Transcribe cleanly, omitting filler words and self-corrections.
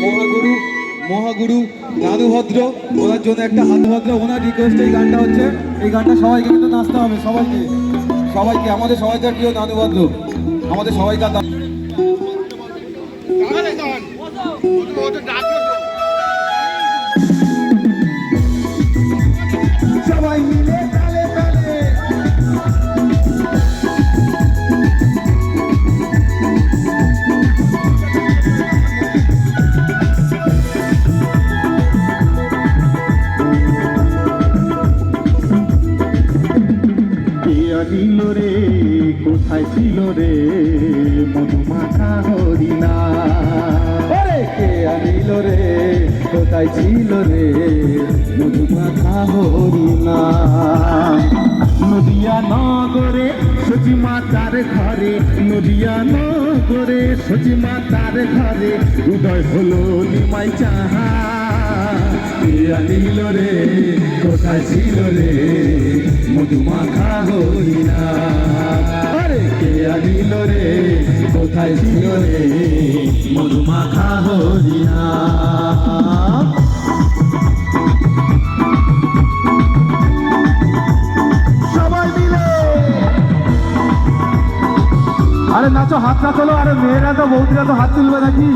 মহাগুরু মহাগুরু নানুভদ্র, ওনার জন্য একটা হাতভদ্র, ওনার রিকোয়েস্ট এই গানটা হচ্ছে। এই গানটা সবাইকে কিন্তু নাচতে হবে, সবাইকে সবাইকে, আমাদের সবাইকার প্রিয় নানুভদ্র, আমাদের সবাইকার সবাই মিলে তালে তালে ছিল রে, কোথায় ছিল রে মধুমাখা হরিণা? কে আনিল রে, কোথায় ছিল রে মধুমাখা হরিণা? নদিয়া নগরে সচি মাতার ঘরে, নদিয়া নগরে সচি মাতার ঘরে উদয় হলো নিমাই চাহা। কে আনিল রে, কোথায় ছিল রে মধুমাখা হরিণা? আরে কে আনিল রে, কোথায় ছিল রে মধুমাখা হরিণা? সবাই মিলে আরে নাচো, হাত না তোলো। আরে মেয়েরা তো বৌদিরা তো হাত তুলবে নাকি?